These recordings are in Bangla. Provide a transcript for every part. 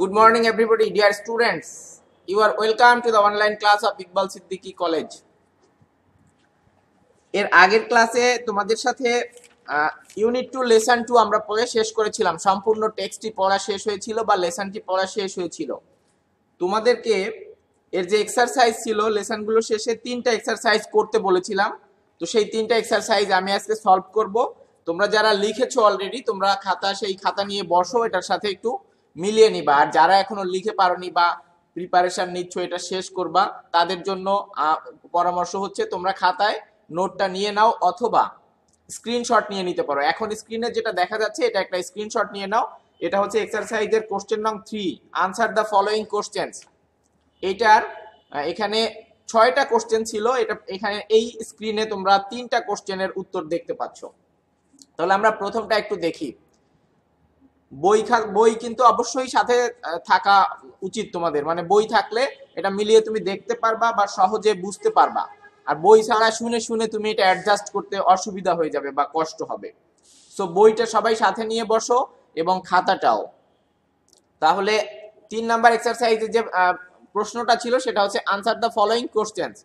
Good morning, everybody, dear students. You are welcome to the online class of Iqbal Siddiqui College. এর আগের ক্লাসে তোমাদের সাথে ইউনিট 2 লেসন 2 আমরা পড়ে শেষ করেছিলাম। সম্পূর্ণ টেক্সটটি পড়া শেষ হয়েছিল বা লেসনটি পড়া শেষ হয়েছিল। তোমাদেরকে এর যে এক্সারসাইজ ছিল লেসনগুলো শেষে 3টা এক্সারসাইজ করতে বলেছিলাম। তো সেই 3টা এক্সারসাইজ আমি আজকে সলভ করব। তোমরা যারা লিখেছো অলরেডি তোমরা সেই খাতা নিয়ে বসো, এটার সাথে একটু মিলিয়ে নিবা। আর যারা এখনো লিখে পারোনি বা প্রিপারেশন নিচ্ছ এটা শেষ করবা, তাদের জন্য পরামর্শ হচ্ছে তোমরা খাতায় নোটটা নিয়ে নাও অথবা স্ক্রিনশট নিয়ে নিতে পারো। এখন স্ক্রিনে যেটা দেখা যাচ্ছে এটা একটা স্ক্রিনশট নিয়ে নাও। এটা হচ্ছে এক্সারসাইজের কোশ্চেন নং 3, আনসার দ্য ফলোইং কোশ্চেনস। এটার এখানে 6টা কোশ্চেন ছিল। এখানে এই স্ক্রিনে তোমরা 3টা কোশ্চেনের উত্তর দেখতে পাচ্ছ। তাহলে আমরা প্রথমটা একটু দেখি। বই কিন্তু অবশ্যই সাথে থাকা উচিত তোমাদের, মানে বই থাকলে এটা মিলিয়ে তুমি দেখতে পারবা বা সহজে বুঝতে পারবা। আর বই ছাড়া শুনে শুনে তুমি এটা অ্যাডজাস্ট করতে অসুবিধা হয়ে যাবে বা কষ্ট হবে। সো বইটা সবাই সাথে নিয়ে বসো এবং খাতাটাও। তাহলে 3 নাম্বার এক্সারসাইজে যে প্রশ্নটা ছিল সেটা হচ্ছে আনসার দ্য ফলোইং কোশ্চেনস।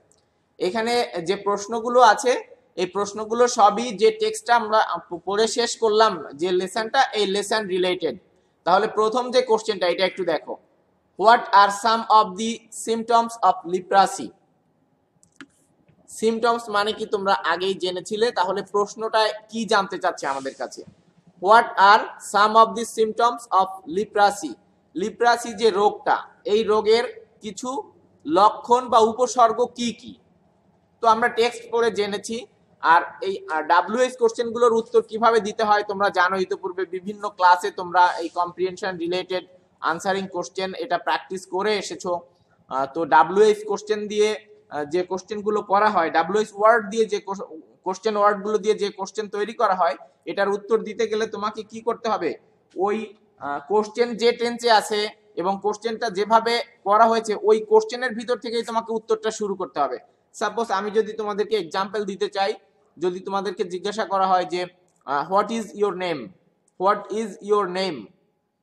এখানে যে প্রশ্নগুলো আছে এই প্রশ্নগুলো সবই যে টেক্সটটা আমরা পড়ে শেষ করলাম, যে লেসনটা, এই লেসন রিলেটেড। তাহলে প্রথম যে কোশ্চেনটা এটা একটু দেখো, what are some of the symptoms of leprosy. Symptoms মানে কি তোমরা আগেই জেনেছিলে, তাহলে প্রশ্নটা কি জানতে চাচ্ছে আমাদের কাছে, what are some of the symptoms of leprosy. Leprosy যে রোগটা, এই রোগের কিছু লক্ষণ বা উপসর্গ কি কি। তো আমরা টেক্সট পড়ে জেনেছি। আর এই WH কোশ্চেনগুলোর উত্তর কিভাবে দিতে হয় তোমরা জানো, ইতিপূর্বে বিভিন্ন ক্লাসে তোমরা এই কম্প্রিহেনশন রিলেটেড আনসারিং কোশ্চেন এটা প্র্যাকটিস করে এসেছো। তো WH কোশ্চেন দিয়ে যে কোশ্চেনগুলো করা হয়, WH ওয়ার্ড দিয়ে যে কোশ্চেন ওয়ার্ডগুলো দিয়ে যে কোশ্চেন তৈরি করা হয়, এটার উত্তর দিতে গেলে তোমাকে কি করতে হবে, ওই কোশ্চেন যে টেন্সে আছে এবং কোশ্চেনটা যেভাবে করা হয়েছে ওই কোশ্চেনের ভিতর থেকেই তোমাকে উত্তরটা শুরু করতে হবে। সাপোজ আমি যদি তোমাদেরকে এক্সাম্পল দিতে চাই, যদি তোমাদেরকে জিজ্ঞাসা করা হয় যে what is your name, what is your name,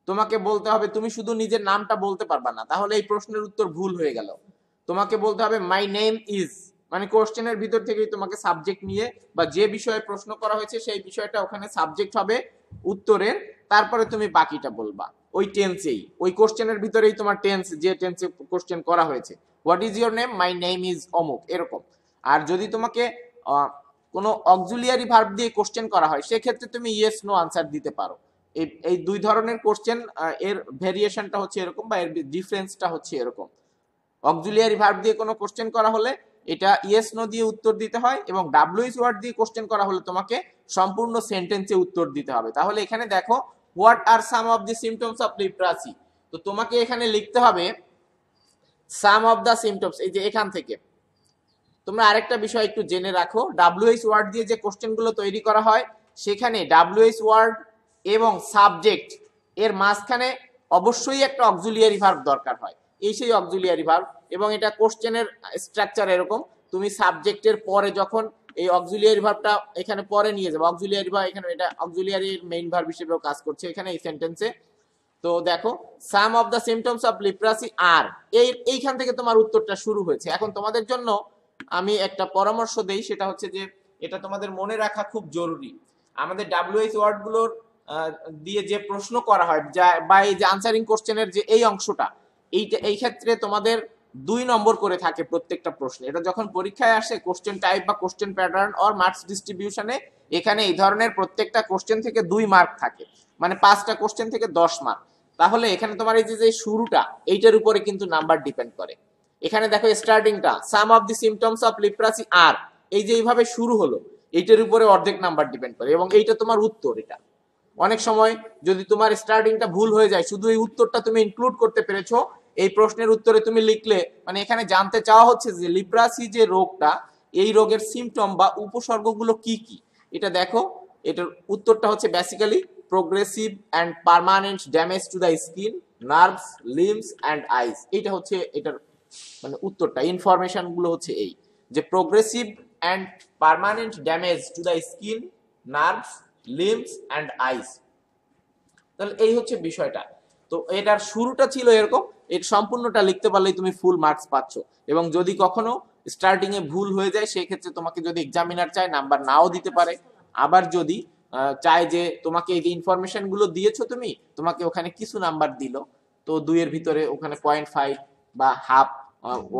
তোমাকে বলতে হবে, তুমি শুধু নিজের নামটা বলতে পারবা না, তাহলে এই প্রশ্নের উত্তর ভুল হয়ে গেল। তোমাকে বলতে হবে মাই নেম ইজ, মানে কোশ্চেনের ভিতর থেকেই তোমাকে সাবজেক্ট নিয়ে বা যে বিষয়ে প্রশ্ন করা হয়েছে সেই বিষয়টা ওখানে সাবজেক্ট হবে উত্তরের, তারপরে তুমি বাকিটা বলবা ওই টেন্সেই, ওই কোশ্চেনের ভিতরেই তোমার টেন্স, যে টেন্সে কোশ্চেন করা হয়েছে। What is your name, my name is অমুক, এরকম। আর যদি তোমাকে কোনো অক্সিলিয়ারি ভার্ব দিয়ে কোশ্চেন করা হয় সেক্ষেত্রে তুমি ইয়েস নো আনসার দিতে পারো। এই দুই ধরনের কোশ্চেন, এর ভেরিয়েশনটা হচ্ছে এরকম বা এর ডিফারেন্সটা হচ্ছে এরকম। অক্সিলিয়ারি ভার্ব দিয়ে কোনো কোশ্চেন করা হলে এটা ইয়েস নো দিয়ে উত্তর দিতে হয়, এবং WH ওয়ার্ড দিয়ে কোশ্চেন করা হলে তোমাকে সম্পূর্ণ সেন্টেন্সে উত্তর দিতে হবে। তাহলে এখানে দেখো, what are some of the symptoms of leprosy, তো তোমাকে এখানে লিখতে হবে সাম অফ দ্য সিমটমস। এই যে এখান থেকে তোমরা আরেকটা বিষয় একটু জেনে রাখো, WH ওয়ার্ড দিয়ে যে কোশ্চেনগুলো তৈরি করা হয় সেখানে WH ওয়ার্ড এবং সাবজেক্ট এর মাঝখানে অবশ্যই একটা অক্সিলিয়ারি ভার্ব দরকার হয়, এই সেই অক্সিলিয়ারি ভার্ব। এবং এটা কোশ্চেনের স্ট্রাকচার এরকম, তুমি সাবজেক্টের পরে যখন এই অক্সিলিয়ারি ভার্বটা এখানে পরে নিয়ে যাবে, অক্সিলিয়ারি ভার্ব এখানে এটা অক্সিলিয়ারির মেইন ভার্ব হিসেবেও কাজ করছে এখানে এই সেন্টেন্সে। তো দেখো, সাম of the symptoms of leprosy আর, এইখান থেকে তোমার উত্তরটা শুরু হয়েছে। এখন তোমাদের জন্য আমি একটা পরামর্শ দেই, সেটা হচ্ছে যে এটা তোমাদের মনে রাখা খুব জরুরি। আমাদের WH ওয়ার্ডগুলোর দিয়ে যে প্রশ্ন করা হয় বা এই যে আনসারিং কোশ্চেনের যে এই অংশটা, এই ক্ষেত্রে তোমাদের 2 নম্বর করে থাকে প্রত্যেকটা প্রশ্নে। এটা যখন পরীক্ষায় আসে কোশ্চেন টাইপ বা কোশ্চেন প্যাটার্ন অর মার্কস ডিস্ট্রিবিউশনে, এখানে এই ধরনের প্রত্যেকটা কোশ্চেন থেকে 2 মার্ক থাকে, মানে 5টা কোশ্চেন থেকে 10 মার্ক। তাহলে এখানে তোমার এই যে শুরুটা, এইটার উপরে কিন্তু নাম্বার ডিপেন্ড করে। এখানে দেখো স্টার্টিংটা, সাম of the symptoms of leprosy আর, এই যে এইভাবে শুরু হলো, এইটার উপরে অর্ধেক নাম্বার ডিপেন্ড করে, এবং এইটা তোমার উত্তর। এটা অনেক সময় যদি তোমার স্টার্টিংটা ভুল হয়ে যায়, শুধু এই উত্তরটা তুমি ইনক্লুড করতে পেরেছো এই প্রশ্নের উত্তরে তুমি লিখলে, মানে এখানে জানতে চাওয়া হচ্ছে যে লিপ্রাসি যে রোগটা, এই রোগের সিমটম বা উপসর্গগুলো কি কি। এটা দেখো, এটার উত্তরটা হচ্ছে basically progressive and permanent damage to the skin, nerves, limbs and eyes. এইটা হচ্ছে এটার মানে উত্তরটা, ইনফরমেশন গুলো হচ্ছে এই যে progressive and permanent damage to the skin, nerves, limbs and eyes. তাহলে এই হচ্ছে বিষয়টা। তো এটার শুরুটা ছিল এরকম, এর সম্পূর্ণটা লিখতে পারলেই তুমি ফুল মার্কস পাচ্ছ। এবং যদি কখনো স্টার্টিং এ ভুল হয়ে যায় সেই ক্ষেত্রে তোমাকে যদি এক্সামিনার চায় নাম্বার নাও দিতে পারে, আবার যদি চায় যে তোমাকে এই যে ইনফরমেশন গুলো দিয়েছো তুমি, তোমাকে ওখানে কিছু নাম্বার দিল, তো 2 এর ভিতরে ওখানে 0.5 বা হাফ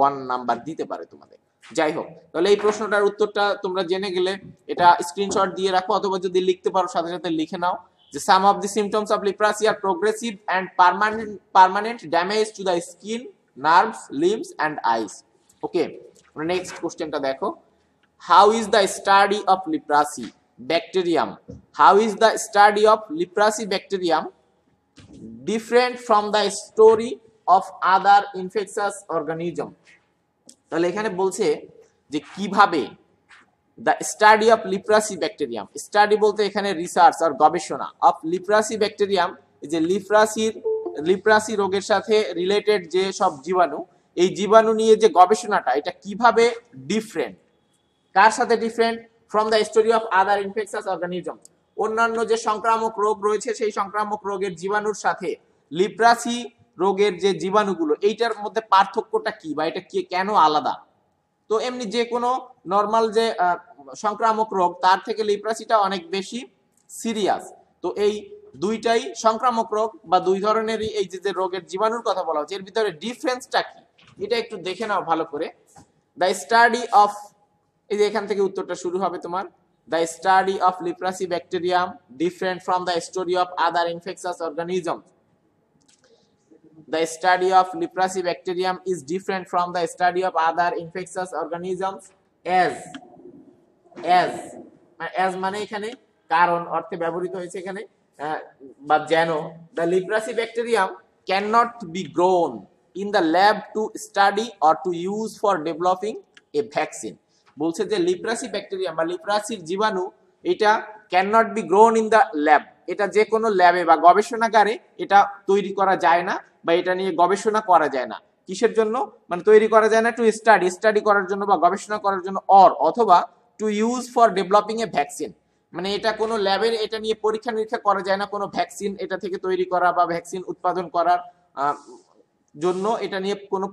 1 নাম্বার দিতে পারে তোমাদের। যাই হোক, তাহলে এই প্রশ্নটার উত্তরটা তোমরা জেনে গেলে এটা স্ক্রিনশট দিয়ে রাখো, অথবা যদি লিখতে পারো সাথে সাথে লিখে নাও যে some of the symptoms of leprosy are progressive and permanent damage to the skin, nerves, limbs and eyes. Okay, next কোশ্চেনটা দেখো, how is the study of leprosy bacterium, how is the study of leprosy bacterium different from the story of other infectious organism. তাহলে এখানে বলছে যে কিভাবে the study of leprosy bacterium, study বলতে এখানে রিসার্চ আর গবেষণা, অফ লিপ্রাসি ব্যাকটেরিয়াম, এই যে লিপ্রাসি রোগের সাথে রিলেটেড যে সব জীবাণু, এই জীবাণু নিয়ে যে গবেষণাটা, এটা কিভাবে ডিফারেন্ট, কার সাথে different, from the story of other infectious organism, অন্যান্য যে সংক্রামক রোগ রয়েছে সেই সংক্রামক রোগের জীবাণুর সাথে লিপ্রাসি রোগের যে জীবাণুগুলো, এইটার মধ্যে পার্থক্যটা কি বা এটা কি কেন আলাদা। তো এমনি যে কোনো নর্মাল যে সংক্রামক রোগ তার থেকে লিপ্রাসিটা অনেক বেশি সিরিয়াস। তো এই দুইটাই সংক্রামক রোগ বা দুই ধরনেরই এই যে রোগের জীবাণুর কথা বলা হচ্ছে, এর ভিতরে ডিফারেন্সটা কি এটা একটু দেখে নাও ভালো করে। দ্য স্টাডি অফ, এই যে এখান থেকে উত্তরটা শুরু হবে তোমার, the study of leprosy bacterium different from the story of other infectious organism. The study of leprosy bacterium is different from the study of other infectious organisms as মানে এখানে কারণ অর্থে ব্যবহৃত হয়েছে এখানে, বা যেন, the leprosy bacterium cannot be grown in the lab to study or to use for developing a vaccine। বলছে যে লিপ্রাসি ব্যাকটেরিয়াম বা লিপ্রাসির জীবাণু এটা cannot be grown in the lab, এটা যে কোনো ল্যাবে বা গবেষণাগারে এটা তৈরি করা যায় না বা এটা নিয়ে গবেষণা করা যায় না। কিসের জন্য, মানে তৈরি করা যায় না টু স্টাডি করার জন্য বা গবেষণা করার জন্য, অথবা to use for developing A vaccine, মানে এটা কোনো ল্যাবের এটা নিয়ে পরীক্ষা নিরীক্ষা করা যায় না, কোনো ভ্যাকসিন এটা থেকে তৈরি করা বা ভ্যাকসিন উৎপাদন করার জন্য এটা নিয়ে কোনো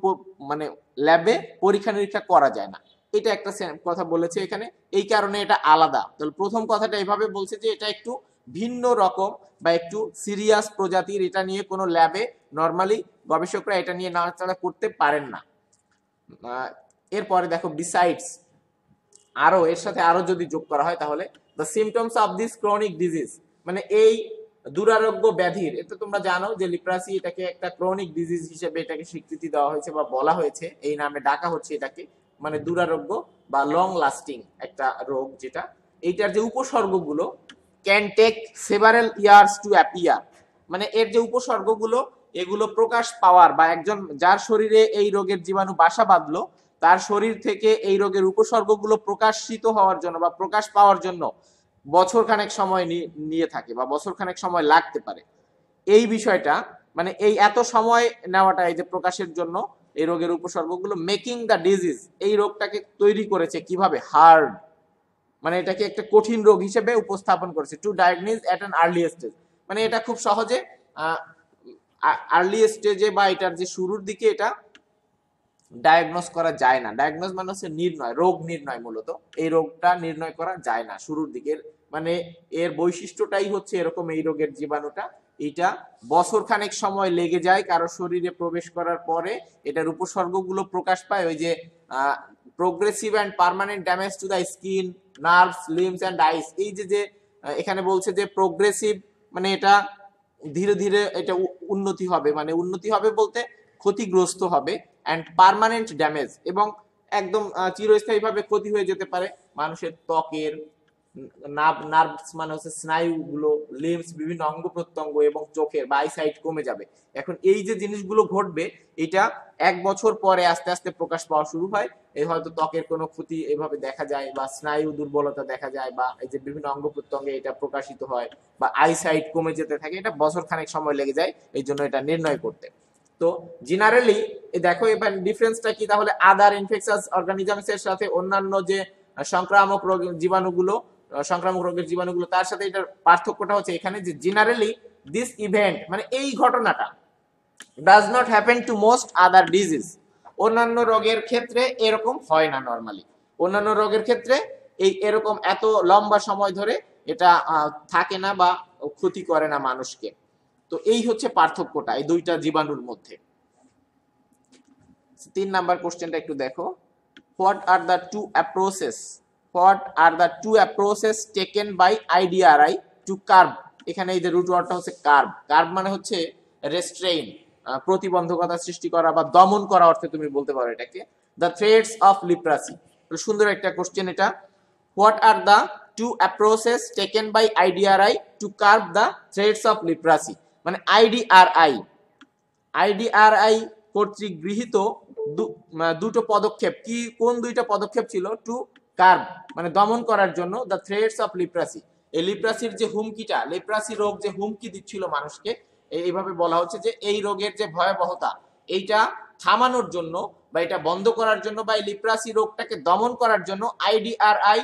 মানে ল্যাবে পরীক্ষা নিরীক্ষা করা যায় না। এটা একটা কথা বলেছে এখানে, এই কারণে এটা আলাদা। তাহলে প্রথম কথাটা এভাবে বলছে যে এটা একটু ভিন্ন রকম বা একটু সিরিয়াস প্রজাতির, এটা নিয়ে কোনো ল্যাবে নরমালি গবেষকরা এটা নিয়ে নাড়াচাড়া করতে পারেন না। এরপরে দেখো বিসাইডস, আরো এর সাথে আরো যদি যোগ করা হয় তাহলে the symptoms of this chronic disease, মানে এই দুরারোগ্য ব্যাধির, এটা তোমরা জানো যে লিপ্রাসি এটাকে একটা ক্রনিক ডিজিজ হিসেবে এটাকে স্বীকৃতি দেওয়া হয়েছে বা বলা হয়েছে, এই নামে ডাকা হচ্ছে এটাকে, মানে দুরারোগ্য বা লং লাস্টিং একটা রোগ যেটা, এইটার যে উপসর্গগুলো can take several years to appear, মানে এর যে উপসর্গগুলো এগুলো প্রকাশ পাওয়ার বা একজন যার শরীরে এই রোগের জীবাণু বাসা বাঁধলো তার শরীর থেকে এই রোগের উপসর্গগুলো প্রকাশিত হওয়ার জন্য বা প্রকাশ পাওয়ার জন্য বছর খানেক সময় নিয়ে থাকে বা বছর খানেক সময় লাগতে পারে। এই বিষয়টা মানে এই এত সময় নেওয়াটা এই যে প্রকাশের জন্য এই রোগের উপসর্গগুলো, মেকিং দ্য ডিজিজ, এই রোগটাকে তৈরি করেছে কিভাবে, হার্ড, মানে এটাকে একটা কঠিন রোগ হিসেবে উপস্থাপন করেছে, to diagnose at an early stage, মানে এটা খুব সহজে আর্লি স্টেজে বা এটার যে শুরুর দিকে এটা ডায়াগনোজ করা যায় না। ডায়াগনোজ মানে হচ্ছে নির্ণয়, রোগ নির্ণয়, মূলত এই রোগটা নির্ণয় করা যায় না শুরুর দিকে, মানে এর বৈশিষ্ট্যটাই হচ্ছে এরকম, এই রোগের জীবাণুটা এটা বছর খানেক সময় লেগে যায় কারো শরীরে প্রবেশ করার পরে এটার উপসর্গগুলো প্রকাশ পায়, ওই যে progressive and permanent damage to the skin, nerves, limbs and eyes, এই যে এখানে বলছে যে প্রোগ্রেসিভ মানে এটা ধীরে ধীরে এটা উন্নতি হবে, মানে উন্নতি হবে বলতে ক্ষতিগ্রস্ত হবে, অ্যান্ড পার্মানেন্ট ড্যামেজ, এবং একদম চিরস্থায়ীভাবে ক্ষতি হয়ে যেতে পারে মানুষের ত্বকের, নার্ভস মানে হচ্ছে স্নায়ুগুলো, লিম্বস বিভিন্ন অঙ্গ প্রত্যঙ্গ, এবং চোখের বা আইসাইট কমে যাবে। এখন এই যে জিনিসগুলো ঘটবে এটা 1 বছর পরে আস্তে আস্তে প্রকাশ পাওয়া শুরু হয়, এই হয়তো ত্বকের কোনো ক্ষতি এভাবে দেখা যায় বা স্নায়ু দুর্বলতা দেখা যায় বা এই যে বিভিন্ন অঙ্গ প্রত্যঙ্গে এটা প্রকাশিত হয় বা আইসাইট কমে যেতে থাকে, এটা বছর খানেক সময় লেগে যায় এই জন্য এটা নির্ণয় করতে। তো জেনারেলি দেখো এবার ডিফারেন্সটা কি, তাহলে আদার ইনফেকশাস অর্গানিজমস এর সাথে অন্যান্য যে সংক্রামক রোগ জীবাণুগুলো, সংক্রামক রোগের জীবাণুগুলো তার সাথে এটার পার্থক্যটা হচ্ছে এখানে যে জেনারেলি দিস ইভেন্ট মানে এই ঘটনাটা, does not happen to most other disease. অন্যান্য রোগের ক্ষেত্রে এরকম হয় না নর্মালি। অন্যান্য রোগের ক্ষেত্রে এরকম এত লম্বা সময় ধরে এটা থাকে না বা ক্ষতি করে না মানুষকে। তো এই হচ্ছে পার্থক্যটা এই দুইটা জীবাণুর মধ্যে। 3 নাম্বার কোশ্চেনটা একটু দেখো। What are the two approaches taken by IDRI to curb. এখানে এই যে রুট ওয়ার্ডটা হচ্ছে কার্ব। কার্ব মানে হচ্ছে রেস্ট্রেইন, প্রতিবন্ধকতা সৃষ্টি করা বা দমন করা অর্থে তুমি বলতে পারো এটাকে। দ্য থ্রেডস অফ লিপ্রাসি, সুন্দর একটা কোশ্চেন এটা। What are the two approaches taken by IDRI to curb the threads of leprosy, মানে আইডিআরআই কর্তৃক গৃহীত দুটো পদক্ষেপ। কি কোন দুইটা পদক্ষেপ ছিল? টু কার্ব মানে দমন করার জন্য, দ্য থ্রেডস অফ লিপ্রাসি, এই লিপ্রাসির যে হুমকিটা, লিপ্রাসি রোগ যে হুমকি দিচ্ছিল মানুষকে, এইভাবে বলা হচ্ছে যে এই রোগের যে ভয়াবহতা এইটা থামানোর জন্য বা এটা বন্ধ করার জন্য বা এই লিপ্রাসি রোগটাকে দমন করার জন্য IDRI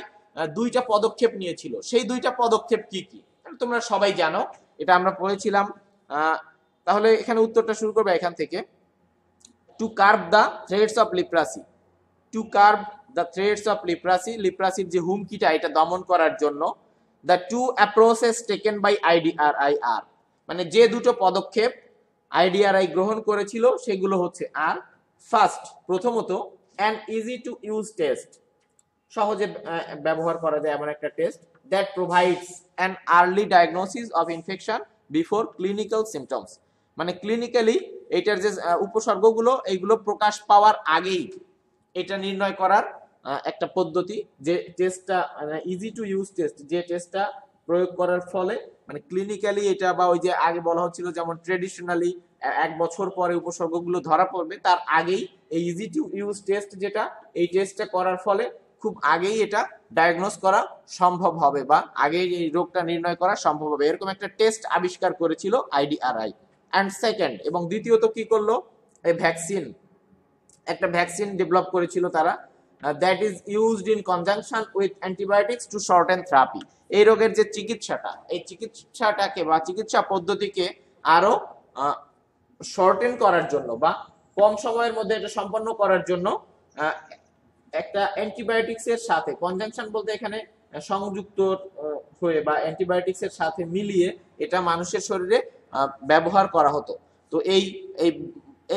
দুইটা পদক্ষেপ নিয়েছিল। সেই দুইটা পদক্ষেপ কি কি তোমরা সবাই জানো, এটা আমরা পড়েছিলাম। তাহলে এখানে উত্তরটা শুরু করবে এখান থেকে। To curb the threads of leprosy, to curb the threads of leprosy, লিপ্রাসির যে হুমকিটা এটা দমন করার জন্য। The two approaches taken by IDRI are, মানে যে দুটো পদক্ষেপ IDRI গ্রহণ করেছিল সেগুলো হচ্ছে আর। ফার্স্ট, প্রথমত an easy to use test, সহজে ব্যবহার করা যায় এমন একটা test that provides an early diagnosis of infection before clinical symptoms, মানে ক্লিনিক্যালি এটার যে উপসর্গগুলো এইগুলো প্রকাশ পাওয়ার আগেই এটা নির্ণয় করার একটা পদ্ধতি। যে টেস্টটা ইজি টু ইউজ টেস্ট, যে টেস্টটা প্রয়োগ করার ফলে মানে ক্লিনিক্যালি এটা বা ওই যে আগে বলা হচ্ছিল যেমন ট্রেডিশনালি 1 বছর পরে উপসর্গগুলো ধরা পড়বে, তার আগেই এই ইজি টু ইউজ টেস্ট যেটা, এই টেস্টটা করার ফলে খুব আগেই এটা ডায়াগনোস করা সম্ভব হবে বা আগেই এই রোগটা নির্ণয় করা সম্ভব হবে, এরকম একটা টেস্ট আবিষ্কার করেছিল IDRI। অ্যান্ড সেকেন্ড, এবং দ্বিতীয়ত কি করলো, এই ভ্যাকসিন, একটা ভ্যাকসিন ডেভেলপ করেছিল তারা, that is used in conjunction with antibiotics to shorten therapy. এই রোগের যে চিকিৎসাটা, এই চিকিৎসাটাকে বা চিকিৎসা পদ্ধতিকে আরো শর্টেন করার জন্য বা কম সময়ের মধ্যে এটা সম্পন্ন করার জন্য একটা অ্যান্টিবায়োটিক্স এর সাথে, কনজাংশন বলতে এখানে সংযুক্ত হয়ে বা অ্যান্টিবায়োটিক্স এর সাথে মিলিয়ে এটা মানুষের শরীরে ব্যবহার করা হতো। তো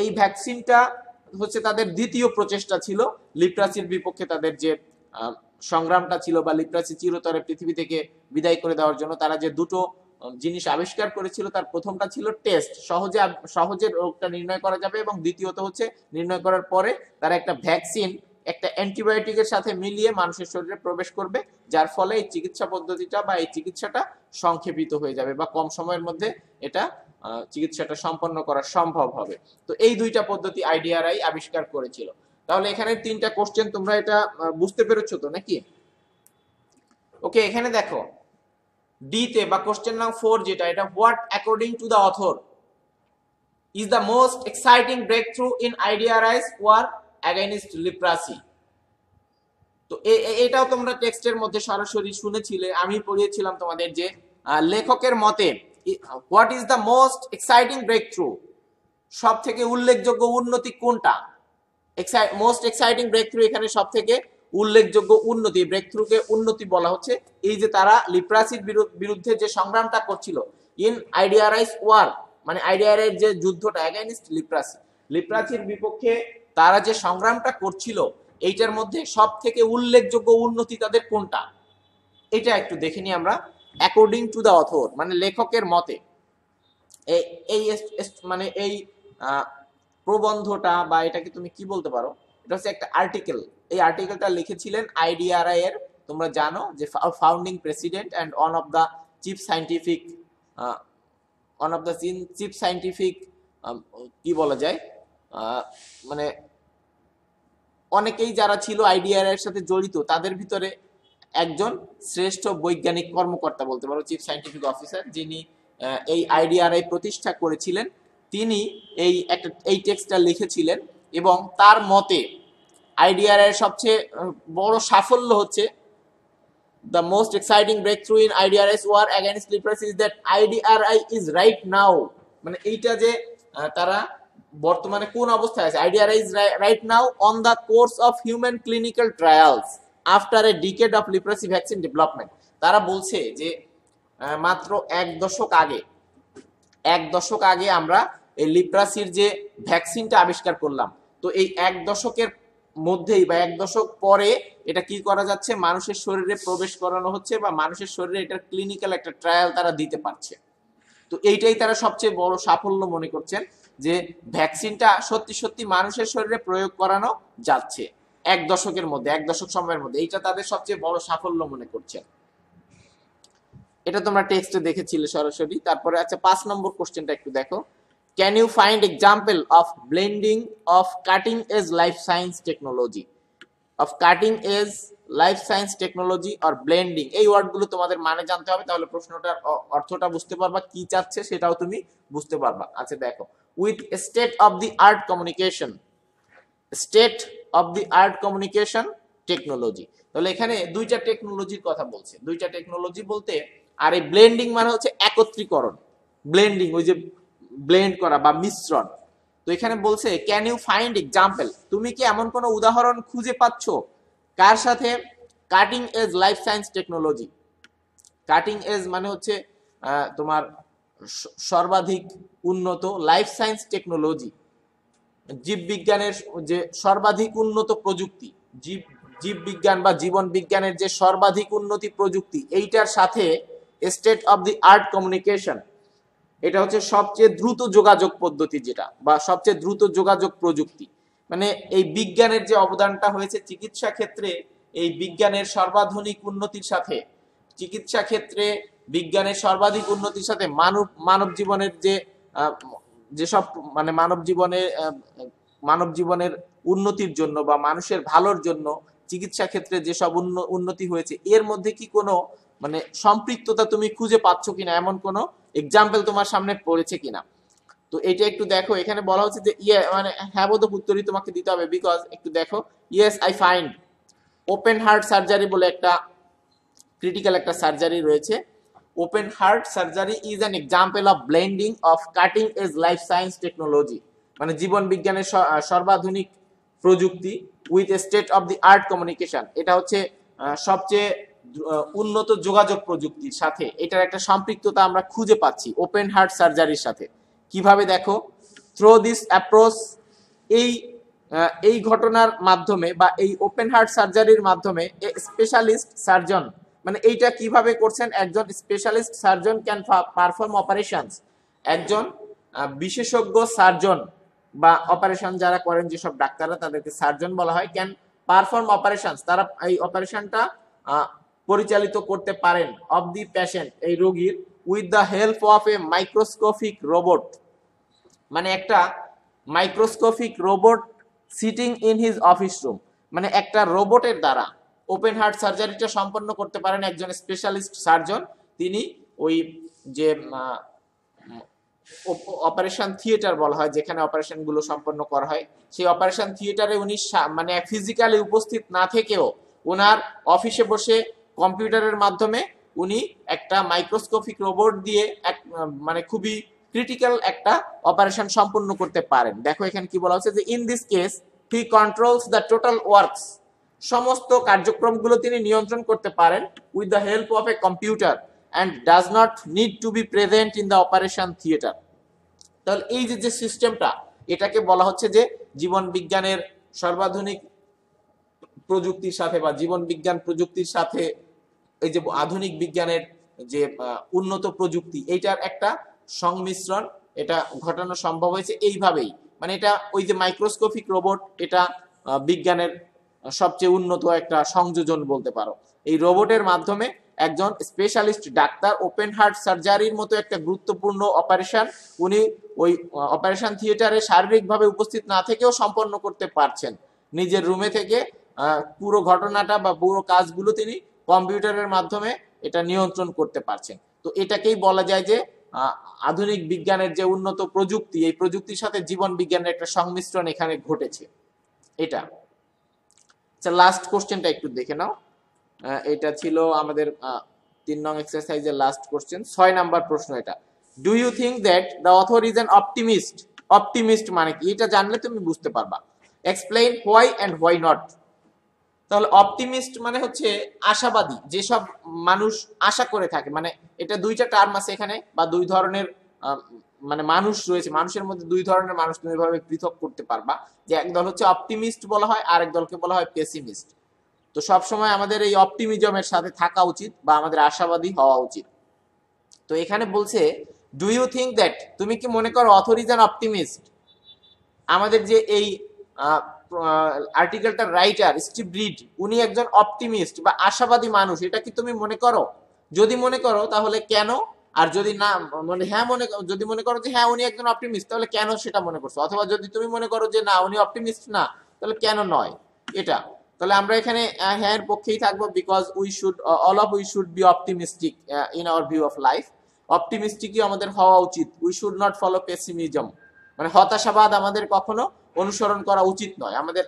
এই ভ্যাকসিনটা হচ্ছে তাদের দ্বিতীয় প্রচেষ্টা ছিল লিপ্রাসির বিপক্ষে তাদের যে সংগ্রামটা ছিল বা লিপ্রাসি চিরতরে পৃথিবী থেকে বিদায় করে দেওয়ার জন্য তারা যে দুটো জিনিস আবিষ্কার করেছিল, তার প্রথমটা ছিল টেস্ট, সহজে রোগটা নির্ণয় করা যাবে, এবং দ্বিতীয়ত হচ্ছে নির্ণয় করার পরে তারা একটা ভ্যাকসিন একটা অ্যান্টিবায়োটিকের সাথে মিলিয়ে মানুষের শরীরে প্রবেশ করবে, যার ফলে এই চিকিৎসা পদ্ধতিটা বা এই চিকিৎসাটা সংক্ষেপিত হয়ে যাবে বা কম সময়ের মধ্যে এটা চিকিৎসাটা সম্পন্ন করা সম্ভব হবে। তো এই দুইটা পদ্ধতি IDRI আবিষ্কার করেছিল। তাহলে এখানে 3টা কোশ্চেন তোমরা এটা বুঝতে পেরেছো তো নাকি? ওকে, এখানে দেখো ডি তে বা কোশ্চেন নাম্বার 4 যেটা, এটা what according to the author is the most exciting breakthrough in IDRI's war against leprosy. তো এটাও তোমরা টেক্সটের মধ্যে সরাসরি শুনেছিলে, আমি পড়িয়েছিলাম তোমাদের যে লেখকের মতে what is the most exciting breakthrough, সব থেকে উল্লেখযোগ্য উন্নতি কোনটা? মোস্ট এক্সাইটিং ব্রেক থ্রু, এখানে সব থেকে উল্লেখযোগ্য উন্নতি, ব্রেক থ্রুকে উন্নতি বলা হচ্ছে। এই যে তারা লিপ্রাসির বিরুদ্ধে যে সংগ্রামটা করছিল ইন IDRI's ওয়ার, মানে IDRI যে যুদ্ধটা অ্যাগেইনস্ট লিপ্রাসি, লিপ্রাসির বিপক্ষে তারা যে সংগ্রামটা করছিল, এইটার মধ্যে সব থেকে উল্লেখযোগ্য উন্নতি তাদের কোনটা, এটা একটু দেখে নিই আমরা। অ্যাকর্ডিং টু দ্য অথর মানে লেখকের মতে, এই মানে এই প্রবন্ধটা বা এটাকে তুমি কি বলতে পারো, এটা হচ্ছে একটা আর্টিকেল। এই আর্টিকেলটা লিখেছিলেন IDRI এর, তোমরা জানো যে founding president and one of the chief scientific কি বলা যায়, মানে অনেকেই যারা ছিল IDRI এর সাথে জড়িত তাদের ভিতরে একজন শ্রেষ্ঠ বৈজ্ঞানিক কর্মকর্তা বলতে পারো, চিফ সাইন্টিফিক অফিসার, যিনি এই IDRI প্রতিষ্ঠা করেছিলেন, তিনি এই টেক্সটটা লিখেছিলেন। এবং তার মতে IDRI এর সবচেয়ে বড় সাফল্য হচ্ছে the most exciting breakthrough in IDRI's war against leprosy is that IDRI is right now, মানে এইটা যে তারা বর্তমানে কোন অবস্থায় আছে? Idea is right now on the course of human clinical trials after a decade of leprosy vaccine development. তারা বলছে যে মাত্র এক দশক আগে আমরা এই লিপ্রাসির যে ভ্যাকসিনটা আবিষ্কার করলাম। তো এই এক দশকের মধ্যেই বা এক দশক পরে এটা কি করা যাচ্ছে, মানুষের শরীরে প্রবেশ করানো হচ্ছে বা মানুষের শরীরে এটার ক্লিনিক্যাল একটা ট্রায়াল তারা দিতে পারছে। তো এইটাই তারা সবচেয়ে বড় সাফল্য মনে করছেন, যে ভ্যাকসিনটা সত্যি সত্যি মানুষের শরীরে প্রয়োগ করানো যাচ্ছে এক দশকের মধ্যে, এক দশক সময়ের মধ্যে। এইটা তাদের সবচেয়ে বড় সাফল্য মনে করছেন। এটা তোমরা টেক্সটে দেখেছিলে সরাসরি। তারপরে আচ্ছা 5 নম্বর কোশ্চেনটা একটু দেখো। Can you find example of blending of cutting edge life science technology? Of cutting edge life science technology or blending, এই ওয়ার্ডগুলো তোমাদের মানে জানতে হবে, তাহলে প্রশ্নটার অর্থটা বুঝতে পারবা, কি চাচ্ছে সেটাও তুমি বুঝতে পারবা। আচ্ছা দেখো, with state of the art communication, state of the art communication technology. তাহলে এখানে দুইটা টেকনোলজির কথা বলছে, দুইটা টেকনোলজি বলতে, আর এই ব্লেন্ডিং মানে হচ্ছে একত্রীকরণ, ব্লেন্ডিং ওই যে ব্লেন্ড করা বা মিশ্রণ। তো এখানে বলছে ক্যান ইউ ফাইন্ড এক্সাম্পল, তুমি কি এমন কোন উদাহরণ খুঁজে পাচ্ছ কার সাথে? Cutting edge life science technology, cutting edge মানে হচ্ছে তোমার সর্বাধিক উন্নত, লাইফ সায়েন্স টেকনোলজি জীববিজ্ঞানের যে সর্বাধিক উন্নত প্রযুক্তি, জীববিজ্ঞান বা জীবন বিজ্ঞানের যে সর্বাধিক উন্নতি প্রযুক্তি, এইটার সাথে state of the art communication, এটা হচ্ছে সবচেয়ে দ্রুত যোগাযোগ পদ্ধতি যেটা, বা সবচেয়ে দ্রুত যোগাযোগ প্রযুক্তি। মানে এই বিজ্ঞানের যে অবদানটা হয়েছে চিকিৎসা ক্ষেত্রে, এই বিজ্ঞানের সর্বাধুনিক উন্নতির সাথে, চিকিৎসা ক্ষেত্রে বিজ্ঞানের সর্বাধিক উন্নতির সাথে মানব জীবনের যে যেসব মানে মানব জীবনের উন্নতির জন্য বা মানুষের ভালোর জন্য চিকিৎসা ক্ষেত্রে যেসব উন্নতি হয়েছে, এর মধ্যে কি কোনো মানে সম্পৃক্ততা তুমি খুঁজে পাচ্ছ কিনা, এমন কোনো এক্সাম্পল তোমার সামনে পড়েছে কিনা। তো এটা একটু দেখো, এখানে বলা হচ্ছে যে মানে হ্যাঁ বোধক উত্তরই তোমাকে দিতে হবে, বিকজ একটু দেখো, yes I find open heart surgery বলে একটা ক্রিটিক্যাল একটা সার্জারি রয়েছে। Open heart surgery is an example of blending of cutting edge life science technology, মানে জীবন বিজ্ঞানের সর্বাধুনিক প্রযুক্তি with state of the art communication, এটা হচ্ছে সবচেয়ে উন্নত যোগাযোগ প্রযুক্তির সাথে এটার একটা সম্পৃক্ততা আমরা খুঁজে পাচ্ছি ওপেন হার্ট সার্জারির সাথে। কিভাবে দেখো, থ্রো দিস অ্যাপ্রোচ, এই ঘটনার মাধ্যমে বা এই ওপেন হার্ট সার্জারির মাধ্যমে স্পেশালিস্ট সার্জন, মানে এইটা কিভাবে করছেন, একজন specialist surgeon can perform operations, একজন বিশেষজ্ঞ সার্জন বা অপারেশন যারা করেন যেসব ডাক্তাররা তাদেরকে সার্জন বলা হয়, ক্যান পারফর্ম অপারেশনস, তারা এই অপারেশনটা পরিচালিত করতে পারেন অফ দি পেশেন্ট, এই রোগীর, with the help of a microscopic robot, মানে একটা microscopic robot sitting in his office room, মানে একটা রোবটের দ্বারা ওপেন হার্ট সার্জারিটা সম্পন্ন করতে পারেন একজন স্পেশালিস্ট সার্জন। তিনি ওই যে অপারেশন থিয়েটার বলা হয় যেখানে অপারেশন গুলো সম্পন্ন করা হয়, সেই অপারেশন থিয়েটারে উনি মানে ফিজিক্যালি উপস্থিত না থেকেও ওনার অফিসে বসে কম্পিউটারের মাধ্যমে উনি একটা মাইক্রোস্কোপিক রোবট দিয়ে মানে খুবই ক্রিটিক্যাল একটা অপারেশন সম্পন্ন করতে পারেন। দেখো এখানে কি বলা হচ্ছে যে in this case he controls the total works, সমস্ত কার্যক্রমগুলো তিনি নিয়ন্ত্রণ করতে পারেন with the help of a computer and does not need to B present in the operation theatre. তাহলে এই যে সিস্টেমটা, এটাকে বলা হচ্ছে যে জীবন বিজ্ঞানের সর্বাধুনিক প্রযুক্তির সাথে বা জীবন বিজ্ঞান প্রযুক্তির সাথে এই যে আধুনিক বিজ্ঞানের যে উন্নত প্রযুক্তি, এইটার একটা সংমিশ্রণ, এটা ঘটানো সম্ভব হয়েছে এইভাবেই। মানে এটা ওই যে মাইক্রোস্কোপিক রোবট, এটা বিজ্ঞানের সবচেয়ে উন্নত একটা সংযোজন বলতে পারো। এই রোবটের মাধ্যমে একজন স্পেশালিস্ট ডাক্তার ওপেন হার্ট সার্জারির মতো একটা গুরুত্বপূর্ণ অপারেশন উনি ওই অপারেশন থিয়েটারে শারীরিকভাবে উপস্থিত না থেকেও সম্পন্ন করতে পারছেন নিজের রুমে থেকে। পুরো ঘটনাটা বা পুরো কাজগুলো তিনি কম্পিউটারের মাধ্যমে এটা নিয়ন্ত্রণ করতে পারছেন। তো এটাকেই বলা যায় যে আধুনিক বিজ্ঞানের যে উন্নত প্রযুক্তি, এই প্রযুক্তির সাথে জীবন বিজ্ঞানের একটা সংমিশ্রণ এখানে ঘটেছে। এটা লাস্ট কোশ্চেনটা একটু দেখে নাও, এটা ছিল আমাদের 3 নং এক্সারসাইজের লাস্ট কোশ্চেন, 6 নাম্বার প্রশ্ন এটা। Do you think that the author is an optimist optimist মানে কি এটা জানলে তুমি বুঝতে পারবা। Explain why and why not. তাহলে অপটিমিস্ট মানে হচ্ছে আশাবাদী, যেসব মানুষ আশা করে থাকে, মানে এটা দুইটা টার্ম আছে এখানে, বা দুই ধরনের মানে মানুষ রয়েছে, মানুষের মধ্যে দুই ধরনের মানুষ তুমি এভাবে পৃথক করতে পারবা, যে একদল হচ্ছে অপটিমিস্ট বলা হয়, আর একদলকে বলা হয় পেসিমিস্ট। তো সবসময় আমাদের এই অপটিমিজমের সাথে থাকা উচিত, বা আমাদের আশাবাদী হওয়া উচিত। তো এখানে বলছে ডু ইউ থিঙ্ক দ্যাট, তুমি কি মনে করো অথর ইজ অ্যান অপটিমিস্ট? আমাদের যে এই আর্টিকেলটার রাইটার স্টিভ রিড, উনি একজন অপটিমিস্ট বা আশাবাদী মানুষ, এটা কি তুমি মনে করো? যদি মনে করো তাহলে কেন? আর যদি না মানে হ্যাঁ যদি মনে করো যে হ্যাঁ উনি একজন অপটিমিস্ট, তাহলে কেন সেটা মনে করছো? অথবা যদি তুমি মনে করো যে না উনি অপটিমিস্ট না, তাহলে কেন নয় এটা। তাহলে আমরা এখানে হ্যাঁ এর পক্ষেই থাকবো, because we should all of we should be optimistic in our view of life. অপটিমিস্টিকই আমাদের হওয়া উচিত। We should not follow pessimism, মানে হতাশাবাদ আমাদের কখনো অনুসরণ করা উচিত নয়। আমাদের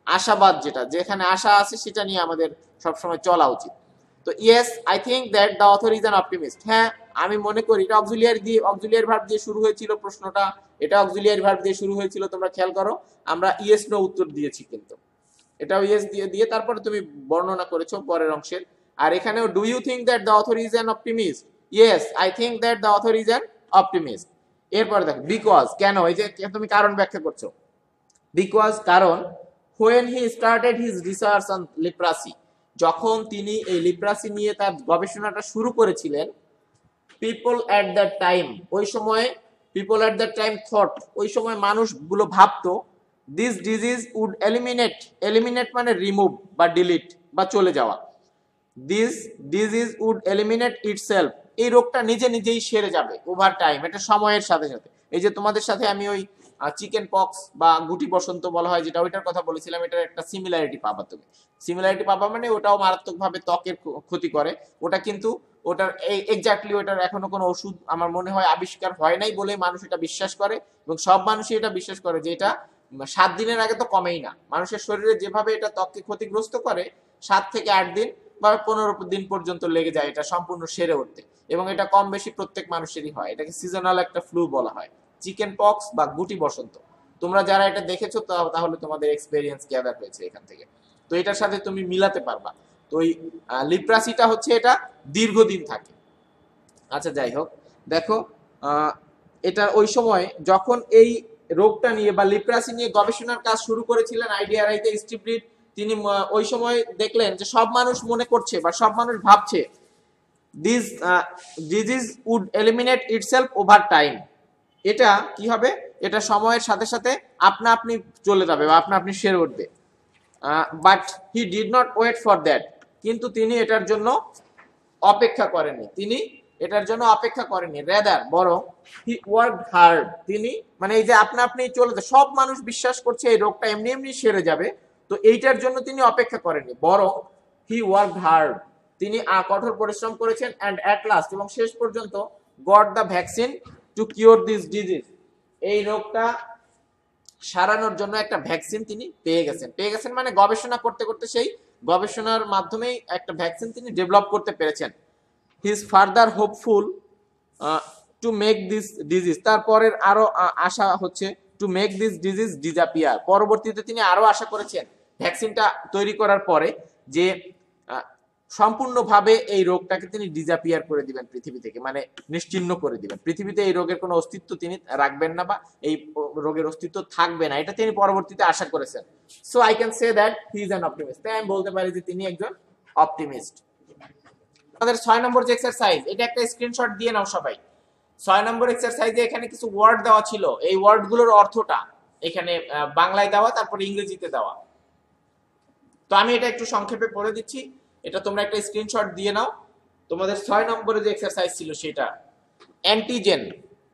আশাবাদ, যেটা যেখানে আশা আছে সেটা নিয়ে আমাদের সবসময় চলা উচিত। তো yes I think that the author is an optimist. হ্যাঁ আমি মনে করি, এটা অক্সিলিয়ারি ভার্ব দিয়ে শুরু হয়েছিল প্রশ্নটা, এটা অক্সিলিয়ারি ভার্ব দিয়ে শুরু হয়েছিল, তোমরা খেয়াল করো আমরা ইয়েস নো উত্তর দিয়েছি, কিন্তু এটাও ইয়েস দিয়ে তারপরে তুমি বর্ণনা করেছো পরের অংশের। আর এখানেও do you think that the author is an optimist? Yes I think that the author is an optimist. এরপরে দেখো বিকজ, কেন, এই যে তুমি কারণ ব্যাখ্যা করছো। বিকজ কারণ, when he started his research on leprosy, যখন তিনি এই লিপ্রাসি নিয়ে তার গবেষণাটা শুরু করেছিলেন, people at that time, ওই সময় people at that time thought, ওই সময় মানুষগুলো ভাবতো this disease would eliminate মানে রিমুভ বা ডিলিট বা চলে যাওয়া, this disease would eliminate itself, এই রোগটা নিজে নিজেই সেরে যাবে ওভার টাইম, এটা সময়ের সাথে সাথে। এই যে তোমাদের সাথে আমি ওই চিকেন পক্স বা গুটি বসন্ত বলা হয় যেটা, ওইটার কথা বলেছিলাম, এটার একটা সিমিলারিটি পাবা তুমি। সিমিলারিটি পাবা মানে ওটাও মারাত্মকভাবে ত্বকের ক্ষতি করে, ওটা কিন্তু ওটার এক্স্যাক্টলি ওটার এখনো কোনো ওষুধ আমার মনে হয় আবিষ্কার হয় নাই বলে মানুষ এটা বিশ্বাস করে, এবং সব মানুষই এটা বিশ্বাস করে যে এটা 7 দিনের আগে তো কমেই না। মানুষের শরীরে যেভাবে এটা ত্বককে ক্ষতিগ্রস্ত করে, 7 থেকে 8 দিন বা 15 দিন পর্যন্ত লেগে যায় এটা সম্পূর্ণ সেরে উঠতে, এবং এটা কম বেশি প্রত্যেক মানুষেরই হয়। এটাকে সিজনাল একটা ফ্লু বলা হয়, চিকেন পক্স বা গুটি বসন্ত। তোমরা যারা এটা দেখেছো তাহলে তোমাদের এক্সপেরিয়েন্স গ্যাদার হয়েছে এখান থেকে, তো এটার সাথে তুমি মিলাতে পারবা। তো ওই লিপ্রাসিটা হচ্ছে এটা দীর্ঘদিন থাকে। আচ্ছা যাই হোক, দেখো এটা ওই সময় যখন এই রোগটা নিয়ে বা লিপ্রাসি নিয়ে গবেষণার কাজ শুরু করেছিলেন আইডিআরআইতে স্টিভ রিড, তিনি ওই সময় দেখলেন যে সব মানুষ মনে করছে বা সব মানুষ ভাবছে this disease would eliminate itself over time, এটা কি হবে, এটা সময়ের সাথে সাথে আপনা আপনি চলে যাবে বা আপনা আপনি সেরে উঠবে। But he did not wait for that, কিন্তু তিনি এটার জন্য অপেক্ষা করেনি, রেদার বরং হি ওয়ার্কড হার্ড, তিনি মানে এই যে আপনা আপনি চলে যায়, সব মানুষ বিশ্বাস করছে এই রোগটা এমনি এমনি সেরে যাবে, তো এইটার জন্য তিনি অপেক্ষা করেননি, বরং হি ওয়ার্কড হার্ড, তিনি কঠোর পরিশ্রম করেছেন, অ্যান্ড অ্যাট লাস্ট, এবং শেষ পর্যন্ত got the vaccine two cure this disease, এই রোগটা সারানোর জন্য একটা ভ্যাকসিন তিনি পেয়ে গেছেন মানে গবেষণা করতে করতে সেই গবেষণার মাধ্যমেই একটা ভ্যাকসিন তিনি ডেভেলপ করতে পেরেছেন। He is further hopeful to make this disease, তারপরের আরো আশা হচ্ছে to make this disease disappear, পরবর্তীতে তিনি আরো আশা করেছেন ভ্যাকসিনটা তৈরি করার পরে যে সম্পূর্ণভাবে এই রোগটাকে তিনি ডিসঅ্যাপিয়ার করে দিবেন পৃথিবী থেকে, মানে নিশ্চিহ্ন করে দিবেন, পৃথিবীতে এই রোগের কোনো অস্তিত্ব তিনি রাখবেন না বা এই রোগের অস্তিত্ব থাকবে না, এটা তিনি পরবর্তীতে আশা করেছেন। So I can say that he is an optimist, তাই আমি বলতে পারি যে তিনি একজন অপটিমিস্ট। আমাদের 6 নম্বর যে এক্সারসাইজ, এটা একটা স্ক্রিনশট দিয়ে নাও সবাই। 6 নম্বর এক্সারসাইজে এখানে কিছু ওয়ার্ড দেওয়া ছিল, এই ওয়ার্ডগুলোর অর্থটা এখানে বাংলায় দেওয়া, তারপরে ইংরেজিতে দেওয়া। তো আমি এটা একটু সংক্ষেপে পড়ে দিচ্ছি, এটা তোমরা একটা স্ক্রিনশট দিয়ে নাও। তোমাদের 6 নম্বরে যে এক্সারসাইজ ছিল সেটা অ্যান্টিজেন।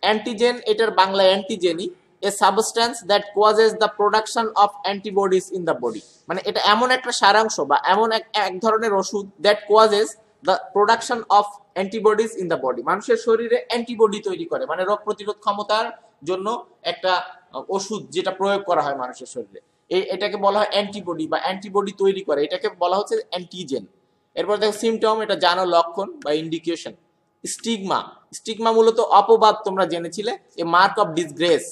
অ্যান্টিজেন এটার বাংলা অ্যান্টিজেনই, a substance that causes the production of antibodies in the body, মানে এটা এমন একটা সারাংশ বা এমন এক ধরনের ওষুধ that causes the production of antibodies in the body, মানুষের শরীরে অ্যান্টিবডি তৈরি করে, মানে রোগ প্রতিরোধ ক্ষমতার জন্য একটা ওষুধ যেটা প্রয়োগ করা হয় মানুষের শরীরে, এটাকে বলা হয় অ্যান্টিবডি বা অ্যান্টিবডি তৈরি করে, এটাকে বলা হচ্ছে অ্যান্টিজেন। এরপর দেখো সিমটম, এটা জানো লক্ষণ বা ইন্ডিকেশন। স্টিগমা, স্টিগমা মূলত অপবাদ, তোমরা জেনেছিলে, a mark of disgrace,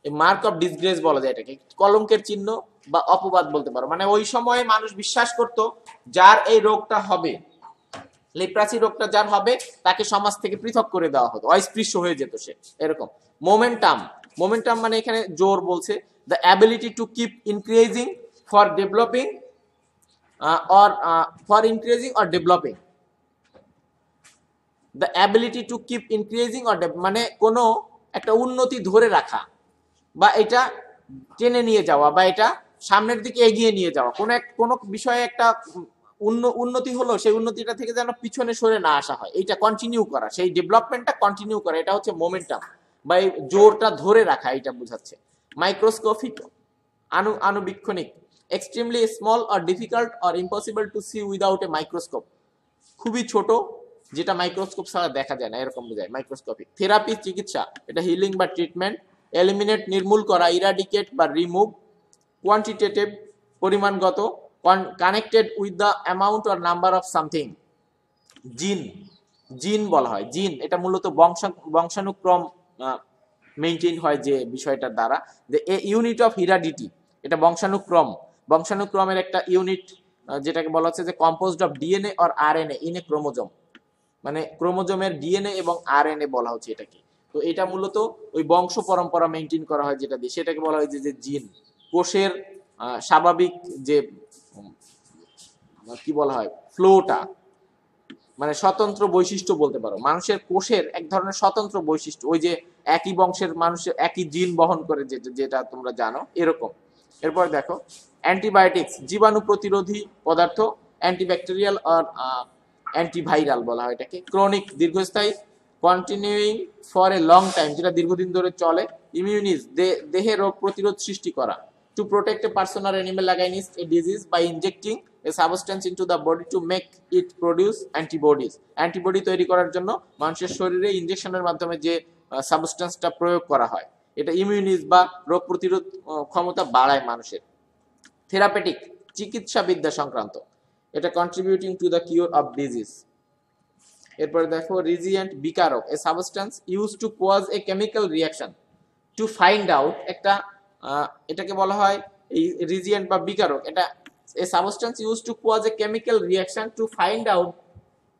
mark of disgrace বলা যায় এটাকে, কলঙ্কের চিহ্ন বা অপবাদ বলতে পারো। মানে ওই সময়ে মানুষ বিশ্বাস করত যার এই রোগটা হবে, লেপ্রাসি রোগটা যার হবে তাকে সমাজ থেকে পৃথক করে দেওয়া হতো, অস্পৃশ্য হয়ে যেত সে, এরকম। মোমেন্টাম, মোমেন্টাম মানে এখানে জোর বলছে, the ability to keep increasing for developing or for increasing or developing, the ability to keep increasing or মানে কোনো একটা উন্নতি ধরে রাখা বা এটা টেনে নিয়ে যাওয়া বা এটা সামনের দিকে এগিয়ে নিয়ে যাওয়া, কোনো বিষয়ে একটা উন্নতি হলো, সেই উন্নতিটা থেকে যেন পিছনে সরে না আসা হয়, এইটা কন্টিনিউ করা, সেই ডেভেলপমেন্টটা কন্টিনিউ করা, এটা হচ্ছে মোমেন্টাম বা এই জোরটা ধরে রাখা, এটা বোঝাচ্ছে। মাইক্রোস্কোপিক, আণুবীক্ষণিক, extremely small or difficult or impossible to see without a microscope, খুবই ছোট যেটা মাইক্রোস্কোপ ছাড়া দেখা যায় না, এরকম বোঝায় মাইক্রোস্কোপিক। থেরাপি, চিকিৎসা, এটা হিলিং বা ট্রিটমেন্ট। এলিমিনেট, নির্মূল করা, ইরাডিকেট বা রিমুভ। কোয়ান্টিটেটিভ, পরিমাণগত। Connected with the amount or number of something. জিন, জিন বলা হয়, জিন এটা মূলত বংশানুক্রম মেইনটেইন হয় যে বিষয়টার দ্বারা। দ্য ইউনিট অফ হিরাডিটি, এটা বংশানুক্রম, বংশানুক্রমের একটা ইউনিট, যেটাকে বলা হচ্ছে যে composed of DNA or RNA in a chromosome, মানে ক্রোমোজোমের ডিএনএ এবং আরএনএ বলা হচ্ছে এটাকে। তো এটা মূলত ওই বংশ পরম্পরা মেইনটেইন করা হয় যেটা দিয়ে, সেটাকে বলা হয় যে জিন। কোষের স্বাভাবিক যে কি বলা হয় ফ্লোটা, মানে স্বতন্ত্র বৈশিষ্ট্য বলতে পারো, মানুষের কোষের এক ধরনের স্বতন্ত্র বৈশিষ্ট্য, ওই যে একই বংশের মানুষের একই জিন বহন করে যেটা তোমরা জানো, এরকম। এরপর দেখো অ্যান্টিবায়োটিক্স, জীবাণু প্রতিরোধী পদার্থ, অ্যান্টিব্যাকটেরিয়াল আর অ্যান্টিভাইরাল বলা হয় এটাকে। ক্রনিক, দীর্ঘস্থায়ী। Continuing for a long time, যেটা দীর্ঘদিন ধরে চলে। ইমিউনিজ, দেহে রোগ প্রতিরোধ সৃষ্টি করা। To protect a person or animal against a disease by injecting a substance into the body to make it produce antibodies, antibody তৈরি করার জন্য মানুষের শরীরে ইনজেকশনের মাধ্যমে যে সাবস্টেন্সটা প্রয়োগ করা হয়, এটা ইমিউনিজ বা রোগ প্রতিরোধ ক্ষমতা বাড়ায় মানুষের। থেরাপেটিক, চিকিৎসা বিদ্যা সংক্রান্ত, এটা contributing to the cure of disease. এরপরে দেখো রিজিয়েন্ট, বিকারক, a substance use to cause a chemical reaction to find out, একটা এটাকে বলা হয় এই রিজিয়েন্ট বা বিকারক, এটা a substance used to cause a chemical reaction to find out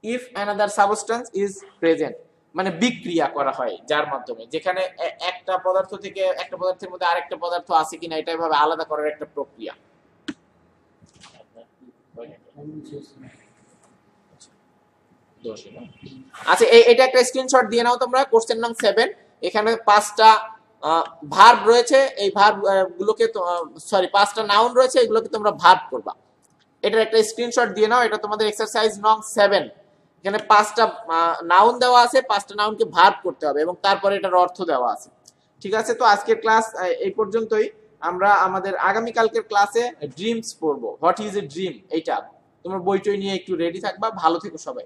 if another substance is present, মানে বিক্রিয়া করা হয় যার মাধ্যমে, যেখানে একটা পদার্থ থেকে একটা পদার্থের মধ্যে আরেকটা পদার্থ আছে কিনা এটা এভাবে আলাদা করার একটা প্রক্রিয়া। আচ্ছা এটা একটা স্ক্রিনশট দিয়ে নাও তোমরা, কোশ্চেন নং 7, এখানে 5টা ভার্ব রয়েছে, এই ভার্ব গুলোকে সরি 5টা নাউন রয়েছে, এগুলোকে তোমরা ভার্ব করবা। এটার একটা স্ক্রিনশট দিয়ে নাও, এটা তোমাদের এক্সারসাইজ নং 7, এখানে 5টা নাউন দেওয়া আছে, 5টা নাউনকে ভার্ব করতে হবে এবং তারপরে এটার অর্থ দেওয়া আছে। ঠিক আছে, তো আজকের ক্লাস এই পর্যন্তই। আমরা আমাদের আগামী কালকের ক্লাসে ড্রিমস পড়বো, হোয়াট ইজ এ ড্রিম, এইটা তোমরা বইটই নিয়ে একটু রেডি থাকবা। ভালো থেকো সবাই।